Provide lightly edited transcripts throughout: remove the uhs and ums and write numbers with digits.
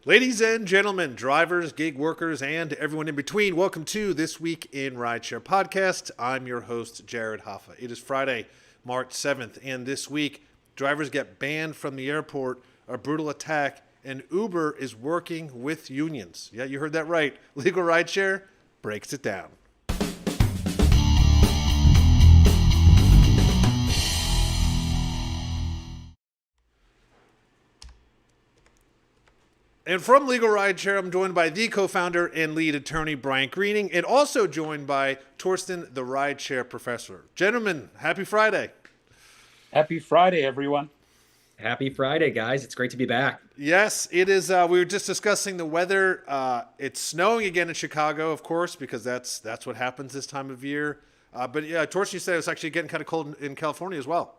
Ladies and gentlemen, drivers, gig workers, and everyone in between, welcome to This Week in Rideshare podcast. I'm your host, Jared Hoffa. It is Friday, March 7th, and this week, drivers get banned from the airport, a brutal attack, and Uber is working with unions. Yeah, you heard that right. Legal Rideshare breaks it down. And from Legal Rideshare, I'm joined by the co-founder and lead attorney, Brian Greening, and also joined by Torsten, the Rideshare professor. Gentlemen, happy Friday. Happy Friday, everyone. Happy Friday, guys. It's great to be back. Yes, it is. We were just discussing the weather. It's snowing again in Chicago, of course, because that's what happens this time of year. But yeah, Torsten, you said it's actually getting kind of cold in California as well.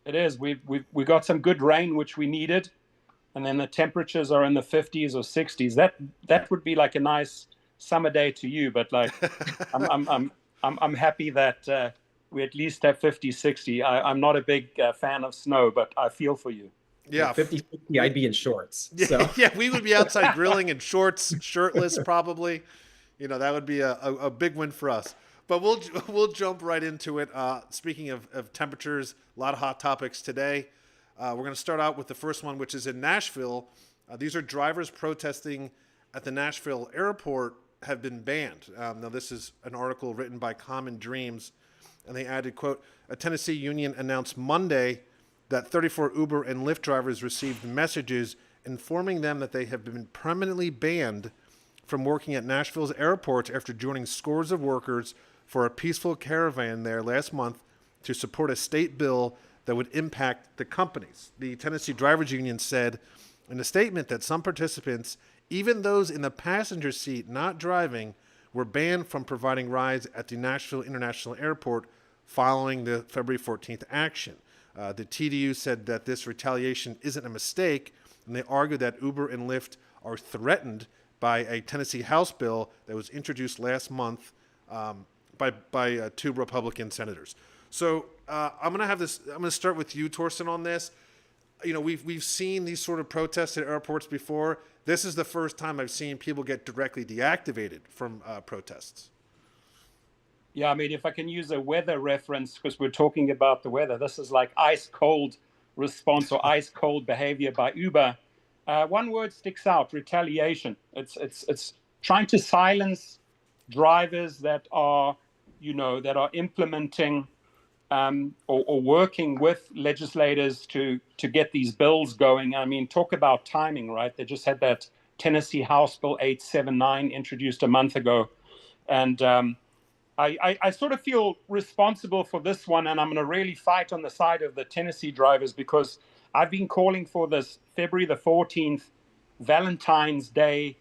It is. We got some good rain, which we needed. And then the temperatures are in the 50s or 60s. That would be like a nice summer day to you, but like I'm happy that we at least have 50, 60. I'm not a big fan of snow, but I feel for you. Yeah, 50, 50, I'd be in shorts. So. Yeah, we would be outside grilling in shorts, shirtless probably. You know, that would be a big win for us. But we'll jump right into it. Speaking of temperatures, a lot of hot topics today. We're going to start out with the first one, which is in Nashville. These are drivers protesting at the Nashville airport have been banned. Now, this is an article written by Common Dreams, and they added, quote, a Tennessee union announced Monday that 34 Uber and Lyft drivers received messages informing them that they have been permanently banned from working at Nashville's airports after joining scores of workers for a peaceful caravan there last month to support a state bill that would impact the companies. The Tennessee Drivers Union said in a statement that some participants, even those in the passenger seat not driving, were banned from providing rides at the Nashville International Airport following the February 14th action. The TDU said that this retaliation isn't a mistake, and they argued that Uber and Lyft are threatened by a Tennessee House bill that was introduced last month by two Republican senators. So I'm going to start with you, Torsten, on this. You know, we've seen these sort of protests at airports before. This is the first time I've seen people get directly deactivated from protests. Yeah, I mean, if I can use a weather reference, because we're talking about the weather, this is like ice cold response or ice cold behavior by Uber. One word sticks out: retaliation. It's trying to silence drivers that are implementing or working with legislators to get these bills going. I mean, talk about timing, right? They just had that Tennessee House Bill 879 introduced a month ago. And I sort of feel responsible for this one, and I'm going to really fight on the side of the Tennessee drivers because I've been calling for this February the 14th Valentine's Day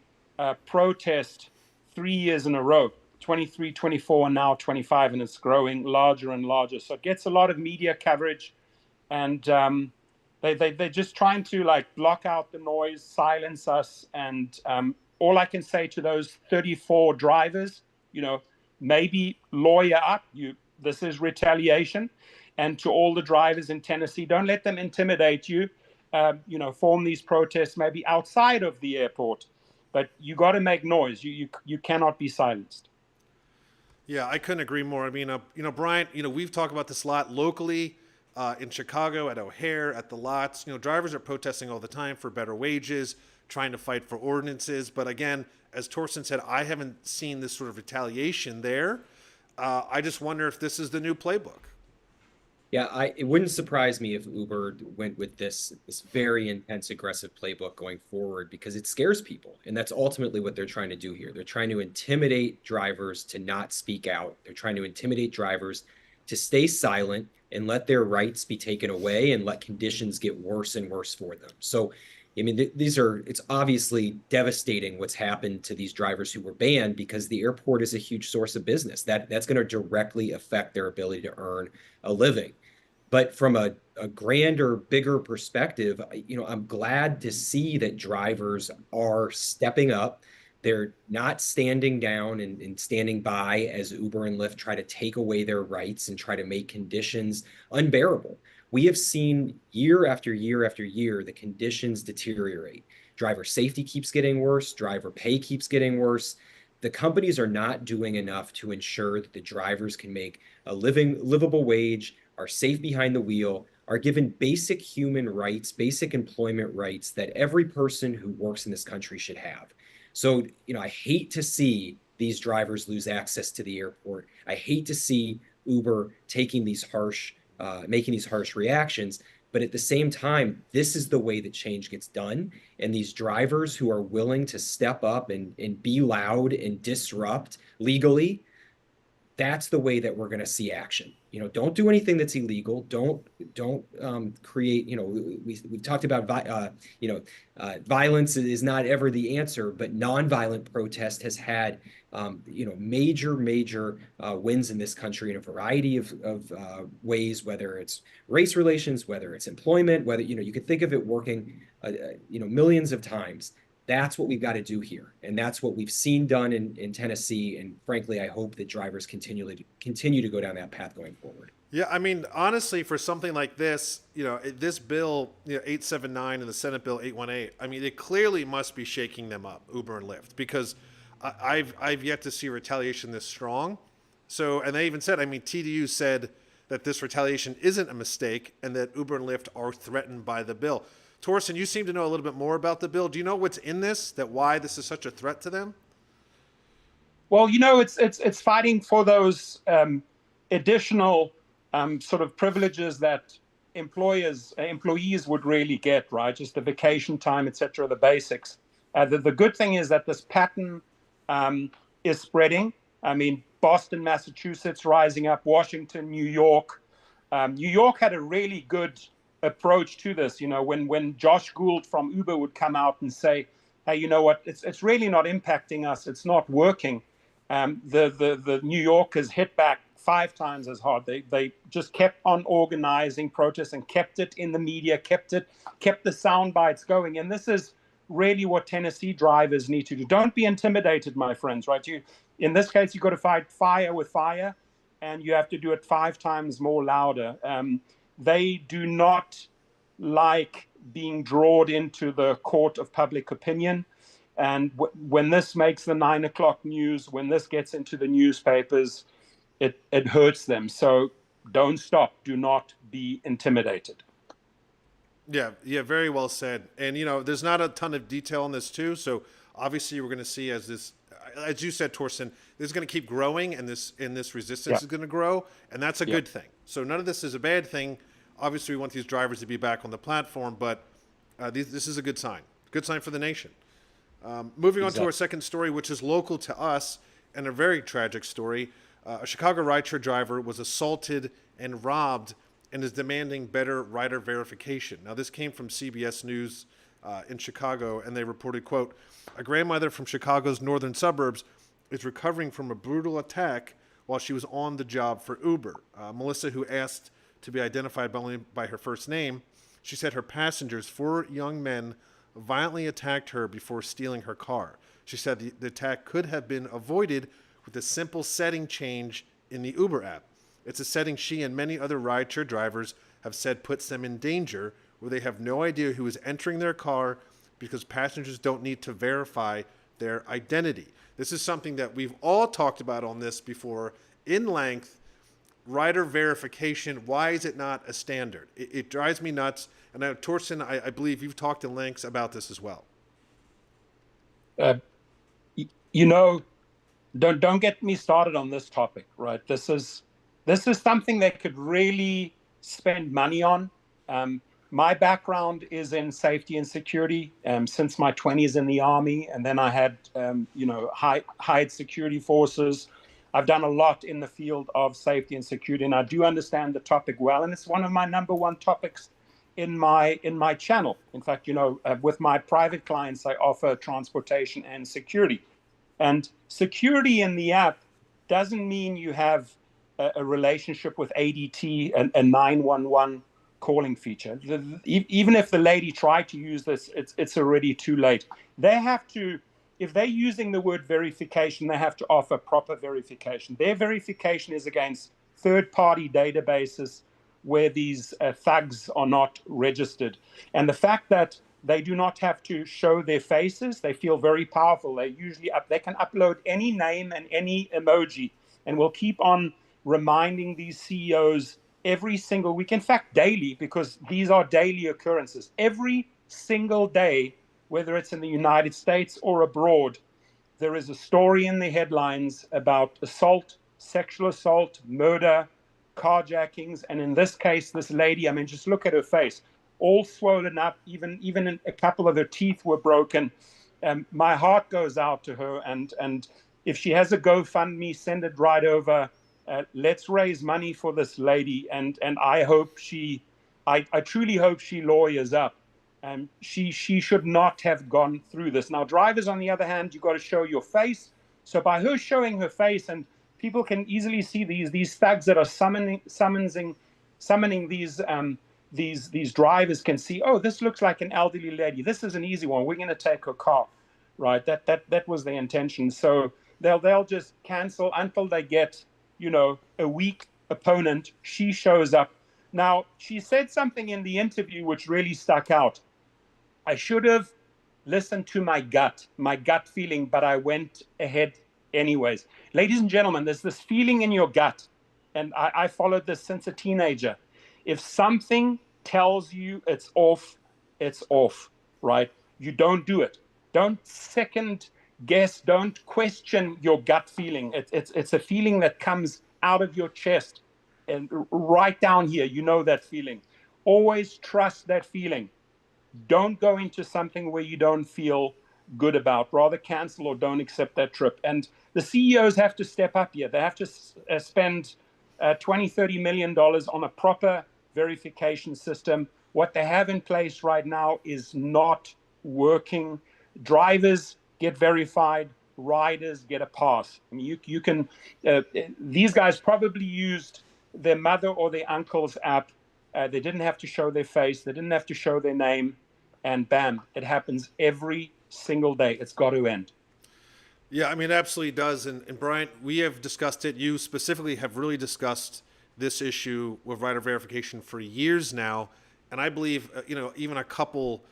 protest 3 years in a row. 23, 24, and now 25, and it's growing larger and larger. So it gets a lot of media coverage, and they're just trying to like block out the noise, silence us. And all I can say to those 34 drivers, maybe lawyer up. This is retaliation. And to all the drivers in Tennessee, don't let them intimidate you. Form these protests maybe outside of the airport, but you got to make noise. You cannot be silenced. Yeah, I couldn't agree more. I mean, Brian, we've talked about this a lot locally in Chicago, at O'Hare, at the lots. Drivers are protesting all the time for better wages, trying to fight for ordinances. But again, as Torsten said, I haven't seen this sort of retaliation there. I just wonder if this is the new playbook. Yeah, it wouldn't surprise me if Uber went with this very intense, aggressive playbook going forward because it scares people. And that's ultimately what they're trying to do here. They're trying to intimidate drivers to not speak out. They're trying to intimidate drivers to stay silent and let their rights be taken away and let conditions get worse and worse for them. So, I mean, it's obviously devastating what's happened to these drivers who were banned because the airport is a huge source of business. That's going to directly affect their ability to earn a living. But from a grander, bigger perspective, I'm glad to see that drivers are stepping up. They're not standing down and standing by as Uber and Lyft try to take away their rights and try to make conditions unbearable. We have seen year after year after year the conditions deteriorate. driver safety keeps getting worse, driver pay keeps getting worse. The companies are not doing enough to ensure that the drivers can make a livable wage, are safe behind the wheel, are given basic human rights, basic employment rights that every person who works in this country should have. So, I hate to see these drivers lose access to the airport. I hate to see Uber making these harsh reactions. But at the same time, this is the way that change gets done. And these drivers who are willing to step up and be loud and disrupt legally, that's the way that we're going to see action. Don't do anything that's illegal. Don't create. We've talked about violence is not ever the answer, but nonviolent protest has had major wins in this country in a variety of ways. Whether it's race relations, whether it's employment, whether you could think of it working millions of times. That's what we've got to do here. And that's what we've seen done in Tennessee. And frankly, I hope that drivers continue to go down that path going forward. Yeah, I mean, honestly, for something like this, this bill, 879 and the Senate bill 818, I mean, it clearly must be shaking them up, Uber and Lyft, because I've yet to see retaliation this strong. So, and they even said, I mean, TDU said that this retaliation isn't a mistake and that Uber and Lyft are threatened by the bill. Torsten, you seem to know a little bit more about the bill. Do you know what's in this, why this is such a threat to them? Well, it's fighting for those additional sort of privileges that employees would really get, right? Just the vacation time, et cetera, the basics. The good thing is that this pattern is spreading. I mean, Boston, Massachusetts rising up, Washington, New York. New York had a really good approach to this. When Josh Gould from Uber would come out and say, hey, you know what, it's really not impacting us, it's not working. The New Yorkers hit back 5 times as hard. They just kept on organizing protests and kept it in the media, kept the sound bites going. And this is really what Tennessee drivers need to do. Don't be intimidated, my friends, right? In this case, you've got to fight fire with fire, and you have to do it 5 times more louder. They do not like being drawn into the court of public opinion. And when this makes the 9 o'clock news, when this gets into the newspapers, it hurts them. So don't stop. Do not be intimidated. Yeah, very well said. And, there's not a ton of detail on this too. So obviously we're going to see as you said, Torsten, this is going to keep growing and this resistance is going to grow. And that's a good thing. So none of this is a bad thing. Obviously we want these drivers to be back on the platform, but this is a good sign for the nation. Moving on to our second story, which is local to us and a very tragic story. A Chicago rideshare driver was assaulted and robbed and is demanding better rider verification. Now, this came from CBS News in Chicago, and they reported, quote, a grandmother from Chicago's northern suburbs is recovering from a brutal attack while she was on the job for Uber. Melissa, who asked to be identified only by her first name, she said her passengers, 4 young men, violently attacked her before stealing her car. She said the attack could have been avoided with a simple setting change in the Uber app. It's a setting she and many other rideshare drivers have said puts them in danger, where they have no idea who is entering their car because passengers don't need to verify their identity. This is something that we've all talked about on this before in length. Rider verification, why is it not a standard? It drives me nuts. And now, Torsten, I believe you've talked in lengths about this as well. Don't get me started on this topic, right? This is something they could really spend money on. My background is in safety and security since my 20s in the Army, and then I had hired security forces. I've done a lot in the field of safety and security, and I do understand the topic well. And it's one of my number one topics in my channel. In fact, with my private clients, I offer transportation and security. And security in the app doesn't mean you have a relationship with ADT and a 911 calling feature. Even if the lady tried to use this, it's already too late. They have to, if they're using the word verification, they have to offer proper verification. Their verification is against third-party databases where these thugs are not registered. And the fact that They do not have to show their faces. They feel very powerful. They can upload any name and any emoji, and we'll keep on reminding these CEOs every single week, in fact, daily, because these are daily occurrences. Every single day, whether it's in the United States or abroad, there is a story in the headlines about assault, sexual assault, murder, carjackings, and in this case, this lady, I mean, just look at her face, all swollen up, even a couple of her teeth were broken. My heart goes out to her, and if she has a GoFundMe, send it right over. Let's raise money for this lady, and I hope I truly hope she lawyers up. She should not have gone through this. Now, drivers, on the other hand, you've got to show your face. So by her showing her face, and people can easily see these thugs that are summoning these drivers can see, oh, this looks like an elderly lady. This is an easy one. We're going to take her car, right? That was the intention. So they'll just cancel until they get, a weak opponent. She shows up. Now, she said something in the interview which really stuck out. I should have listened to my gut feeling, but I went ahead anyways. Ladies and gentlemen, there's this feeling in your gut, and I followed this since a teenager. If something tells you it's off, right? You don't do it. Don't second guess. Don't question your gut feeling. It's a feeling that comes out of your chest and right down here. That feeling. Always trust that feeling. Don't go into something where you don't feel good about. Rather cancel or don't accept that trip. And the CEOs have to step up here. They have to spend $20-30 million on a proper verification system. What they have in place right now is not working. Drivers get verified, riders get a pass. I mean, you can. These guys probably used their mother or their uncle's app. They didn't have to show their face. They didn't have to show their name. And bam, it happens every single day. It's got to end. Yeah, I mean, it absolutely does. And Bryant, we have discussed it. You specifically have really discussed this issue with rider verification for years now. And I believe, even a couple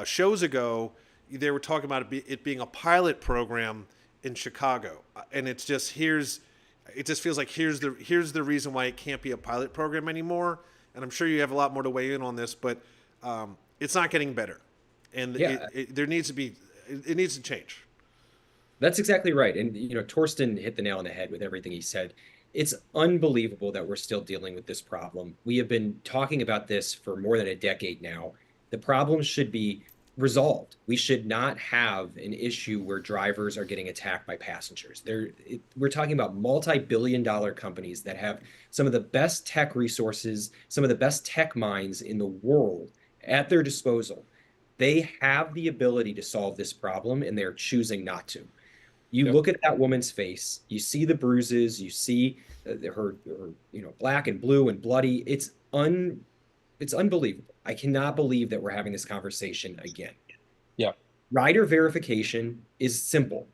shows ago, they were talking about it being a pilot program in Chicago. And it just feels like here's the reason why it can't be a pilot program anymore. And I'm sure you have a lot more to weigh in on this, but it's not getting better. And there needs to be, it needs to change. That's exactly right. And, Torsten hit the nail on the head with everything he said. It's unbelievable that we're still dealing with this problem. We have been talking about this for more than a decade now. The problem should be resolved. We should not have an issue where drivers are getting attacked by passengers. We're talking about multi-billion-dollar companies that have some of the best tech resources, some of the best tech minds in the world at their disposal. They have the ability to solve this problem, and they're choosing not to. You look at that woman's face, you see the bruises, you see her black and blue and bloody. It's unbelievable. I cannot believe that we're having this conversation again. Yeah. Rider verification is simple.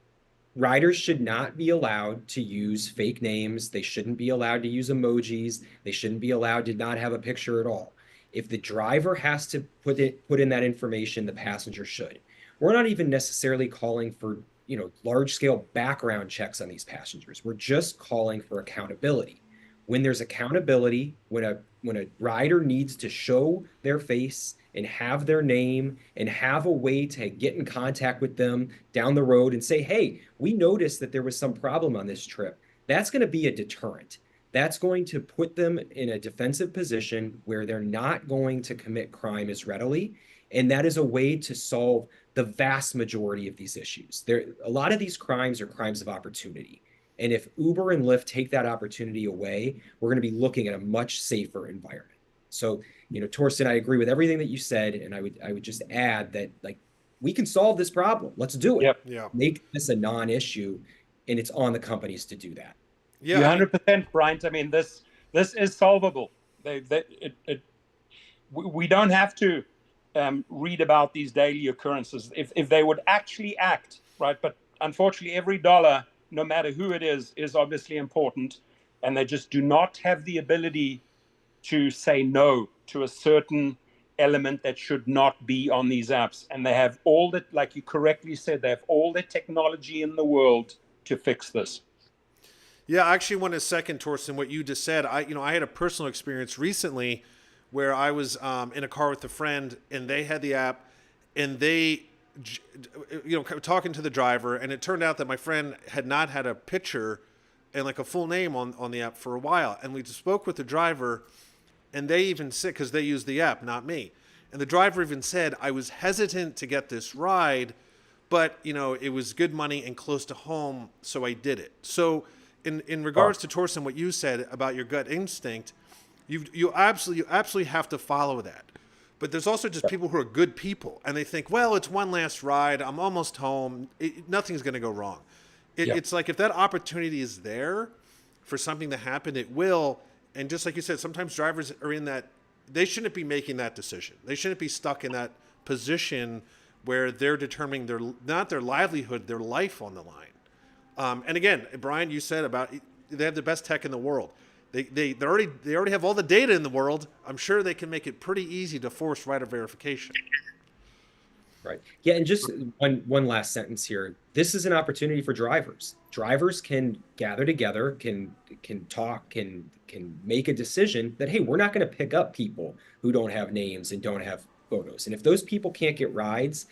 Riders should not be allowed to use fake names. They shouldn't be allowed to use emojis. They shouldn't be allowed to not have a picture at all. If the driver has to put in that information, the passenger should. We're not even necessarily calling for large-scale background checks on these passengers. We're just calling for accountability. When there's accountability, when a rider needs to show their face and have their name and have a way to get in contact with them down the road and say, hey, we noticed that there was some problem on this trip, that's going to be a deterrent. That's going to put them in a defensive position where they're not going to commit crime as readily. And that is a way to solve the vast majority of these issues. A lot of these crimes are crimes of opportunity. And if Uber and Lyft take that opportunity away, we're going to be looking at a much safer environment. So, Torsten, I agree with everything that you said. And I would just add that, we can solve this problem. Let's do it. Yep. Yeah. Make this a non-issue, and it's on the companies to do that. Yeah. You're 100%, Bryant. I mean, this is solvable. We don't have to read about these daily occurrences if they would actually act, right? But unfortunately, every dollar, no matter who it is obviously important, and they just do not have the ability to say no to a certain element that should not be on these apps. And they have all that, like you correctly said, they have all the technology in the world to fix this. Yeah, I actually want to second, Torsten, what you just said. I had a personal experience recently where I was in a car with a friend, and they had the app, and they, talking to the driver, and it turned out that my friend had not had a picture and like a full name on the app for a while. And we just spoke with the driver, and they even said, because they used the app, not me. And the driver even said, I was hesitant to get this ride, but, it was good money and close to home, so I did it. So in regards to Torsten, what you said about your gut instinct, you absolutely have to follow that. But there's also just people who are good people, and they think, well, it's one last ride. I'm almost home. Nothing's going to go wrong. It's like if that opportunity is there for something to happen, it will. And just like you said, sometimes drivers are in that, they shouldn't be making that decision. They shouldn't be stuck in that position where they're determining not their livelihood, their life on the line. And again, Brian, you said about they have the best tech in the world. They already have all the data in the world. I'm sure they can make it pretty easy to force rider verification. Right. Yeah, and just one last sentence here. This is an opportunity for drivers. Drivers can gather together, can talk, can make a decision that, hey, we're not going to pick up people who don't have names and don't have photos. And if those people can't get rides,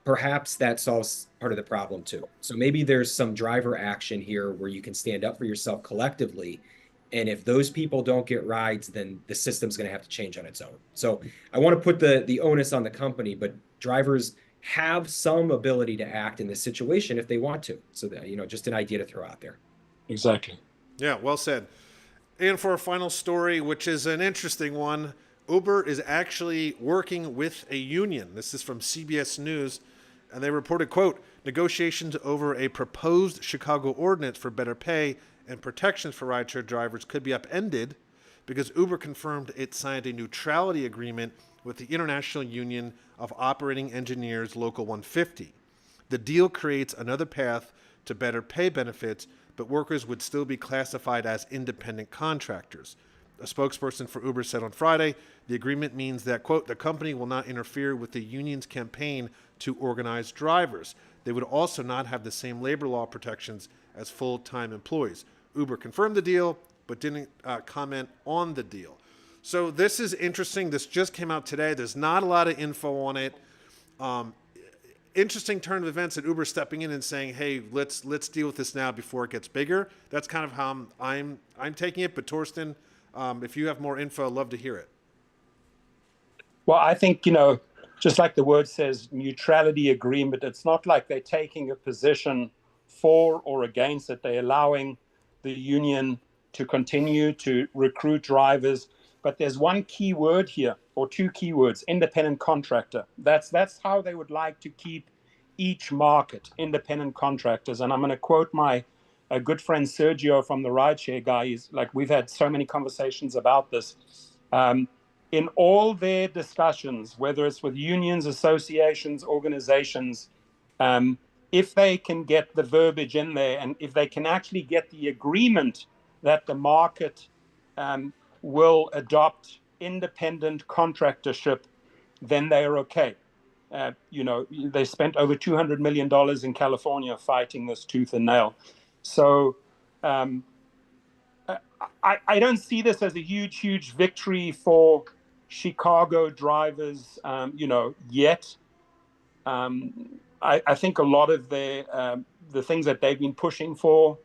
perhaps that solves part of the problem too. So maybe there's some driver action here where you can stand up for yourself collectively. And if those people don't get rides, then the system's going to have to change on its own. So I want to put the onus on the company, but drivers have some ability to act in this situation if they want to. So that, just an idea to throw out there. Exactly. Yeah, well said. And for our final story, which is an interesting one, Uber is actually working with a union. This is from CBS News, and they reported, quote, negotiations over a proposed Chicago ordinance for better pay and protections for rideshare drivers could be upended because Uber confirmed it signed a neutrality agreement with the International Union of Operating Engineers Local 150. The deal creates another path to better pay benefits, but workers would still be classified as independent contractors. A spokesperson for Uber said on Friday, the agreement means that, quote, the company will not interfere with the union's campaign to organize drivers. They would also not have the same labor law protections as full-time employees. Uber confirmed the deal, but didn't comment on the deal. So this is interesting. This just came out today. There's not a lot of info on it. Interesting turn of events that Uber stepping in and saying, "Hey, let's deal with this now before it gets bigger." That's kind of how I'm taking it. But Torsten, if you have more info, I'd love to hear it. Well, I think, just like the word says, neutrality agreement, it's not like they're taking a position for or against it. They're allowing the union to continue to recruit drivers. But there's one key word here, or two key words: independent contractor. That's how they would like to keep each market, independent contractors. And I'm going to quote my good friend Sergio from the Rideshare guy. He's like, we've had so many conversations about this. In all their discussions, whether it's with unions, associations, organizations, if they can get the verbiage in there, and if they can actually get the agreement that the market will adopt independent contractorship, then they are okay. They spent over $200 million in California fighting this tooth and nail. So I don't see this as a huge victory for Chicago drivers, yet. I think a lot of the things that they've been pushing for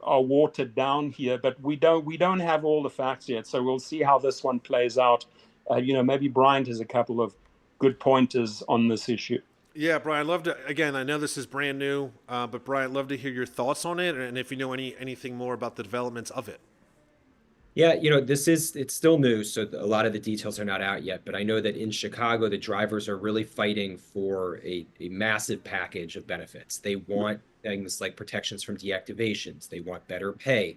are watered down here, but we don't have all the facts yet. So we'll see how this one plays out. Maybe Brian has a couple of good pointers on this issue. Yeah, Brian, I'd love to, again, I know this is brand new, but Brian, I'd love to hear your thoughts on it, and if you know anything more about the developments of it. Yeah, it's still new, so a lot of the details are not out yet, but I know that in Chicago, the drivers are really fighting for a massive package of benefits. They want things like protections from deactivations. They want better pay,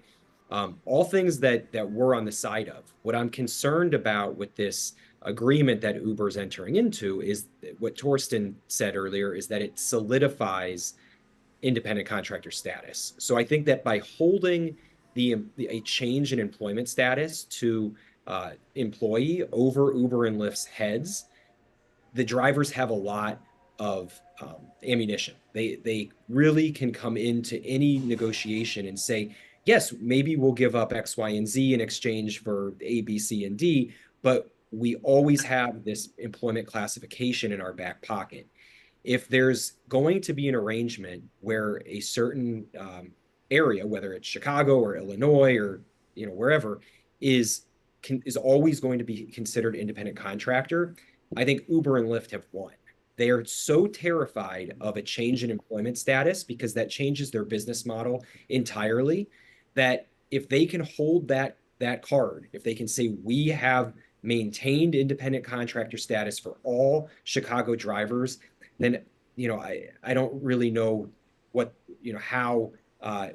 all things that we're on the side of. What I'm concerned about with this agreement that Uber's entering into is what Torsten said earlier, is that it solidifies independent contractor status. So I think that by holding a change in employment status to employee over Uber and Lyft's heads, the drivers have a lot of ammunition. They really can come into any negotiation and say, yes, maybe we'll give up X, Y, and Z in exchange for A, B, C, and D, but we always have this employment classification in our back pocket. If there's going to be an arrangement where a certain area, whether it's Chicago or Illinois or wherever, is always going to be considered independent contractor, I think Uber and Lyft have won. They are so terrified of a change in employment status because that changes their business model entirely, that if they can hold that card, if they can say we have maintained independent contractor status for all Chicago drivers, then I don't really know what how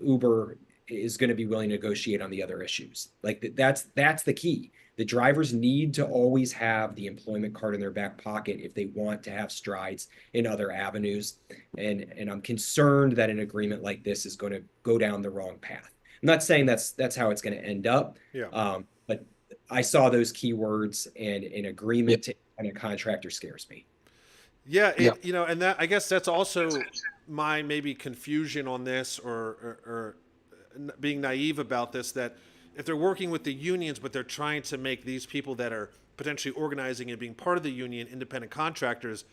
Uber is going to be willing to negotiate on the other issues. Like that's the key. The drivers need to always have the employment card in their back pocket if they want to have strides in other avenues. And I'm concerned that an agreement like this is going to go down the wrong path. I'm not saying that's how it's going to end up. Yeah. But I saw those keywords, and an agreement to a contractor scares me. Yeah, and that, I guess that's also my maybe confusion on this, or being naive about this, that if they're working with the unions, but they're trying to make these people that are potentially organizing and being part of the union independent contractors,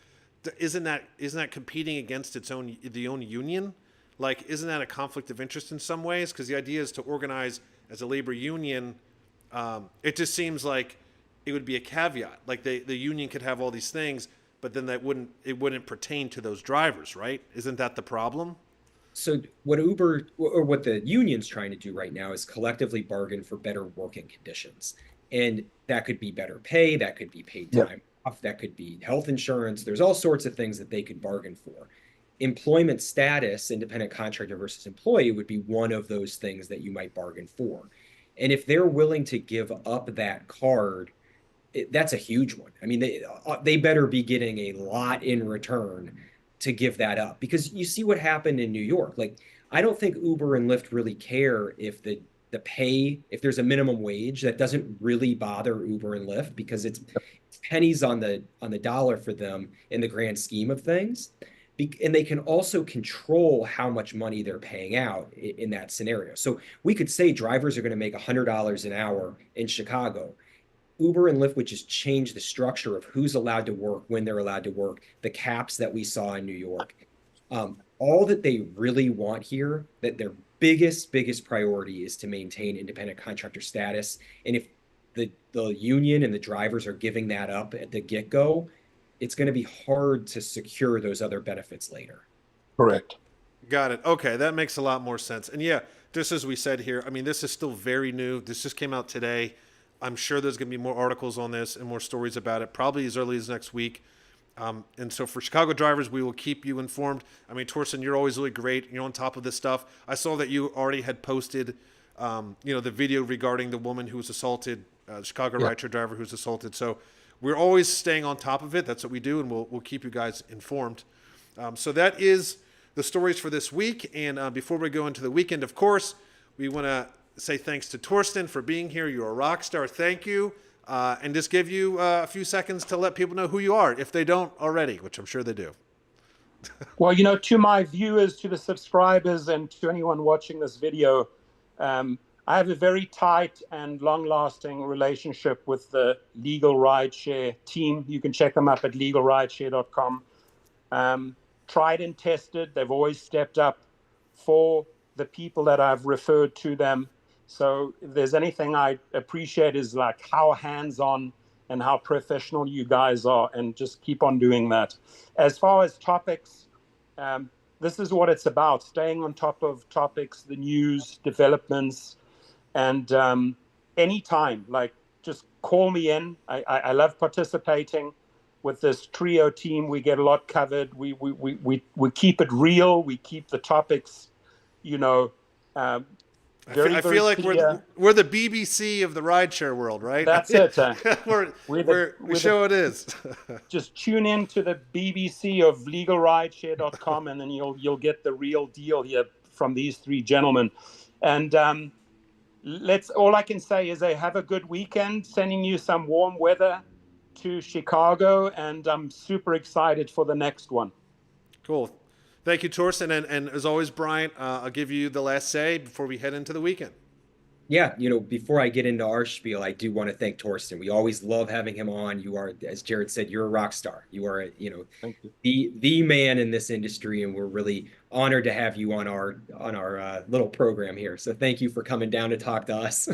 isn't that competing against the own union? Like, isn't that a conflict of interest in some ways? Because the idea is to organize as a labor union. It just seems like it would be a caveat. Like the union could have all these things, but then it wouldn't pertain to those drivers, right? Isn't that the problem? So what Uber or what the union's trying to do right now is collectively bargain for better working conditions. And that could be better pay, that could be paid time off, that could be health insurance. There's all sorts of things that they could bargain for. Employment status, independent contractor versus employee, would be one of those things that you might bargain for. And if they're willing to give up that card, that's a huge one. I mean, they better be getting a lot in return to give that up, because you see what happened in New York. Like, I don't think Uber and Lyft really care if the pay, if there's a minimum wage. That doesn't really bother Uber and Lyft because it's pennies on the dollar for them in the grand scheme of things. And they can also control how much money they're paying out in that scenario. So we could say drivers are going to make $100 an hour in Chicago. Uber and Lyft would just change the structure of who's allowed to work, when they're allowed to work, the caps that we saw in New York. All that they really want here, that their biggest priority is to maintain independent contractor status. And if the union and the drivers are giving that up at the get-go, it's going to be hard to secure those other benefits later. Correct. Got it. Okay, that makes a lot more sense. And yeah, just as we said here, I mean, this is still very new. This just came out today. I'm sure there's going to be more articles on this and more stories about it, probably as early as next week. And so for Chicago drivers, we will keep you informed. I mean, Torsten, you're always really great. You're on top of this stuff. I saw that you already had posted, the video regarding the woman who was assaulted, the Chicago Rideshare driver who was assaulted. So we're always staying on top of it. That's what we do, and we'll keep you guys informed. So that is the stories for this week. And before we go into the weekend, of course, we want to say thanks to Torsten for being here. You're a rock star. Thank you. And just give you a few seconds to let people know who you are, if they don't already, which I'm sure they do. Well, to my viewers, to the subscribers, and to anyone watching this video, I have a very tight and long-lasting relationship with the Legal Rideshare team. You can check them up at LegalRideshare.com. Tried and tested. They've always stepped up for the people that I've referred to them. So if there's anything I appreciate is like how hands-on and how professional you guys are, and just keep on doing that. As far as topics, this is what it's about: staying on top of topics, the news, developments, and anytime, like, just call me in. I love participating with this trio team. We get a lot covered. We keep it real. We keep the topics, I feel like we're the BBC of the rideshare world, right? That's it. We show it is. Just tune in to the BBC of LegalRideshare.com, and then you'll get the real deal here from these three gentlemen. And all I can say is have a good weekend, sending you some warm weather to Chicago, and I'm super excited for the next one. Cool. Thank you, Torsten. And as always, Bryant, I'll give you the last say before we head into the weekend. Yeah, before I get into our spiel, I do want to thank Torsten. We always love having him on. You are, as Jared said, you're a rock star. You are, Thank you. the man in this industry, and we're really honored to have you on our little program here. So thank you for coming down to talk to us.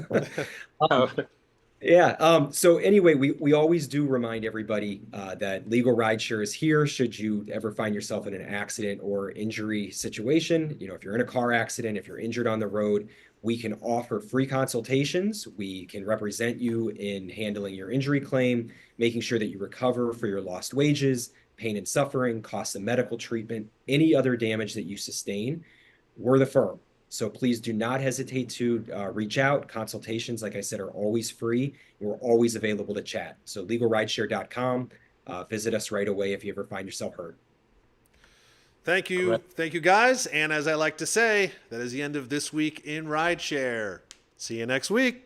Yeah. So anyway, we always do remind everybody that Legal Rideshare is here should you ever find yourself in an accident or injury situation. If you're in a car accident, if you're injured on the road, we can offer free consultations. We can represent you in handling your injury claim, making sure that you recover for your lost wages, pain and suffering, costs of medical treatment, any other damage that you sustain. We're the firm. So please do not hesitate to reach out. Consultations, like I said, are always free. We're always available to chat. So legalrideshare.com. Visit us right away if you ever find yourself hurt. Thank you. Correct. Thank you, guys. And as I like to say, that is the end of this week in Rideshare. See you next week.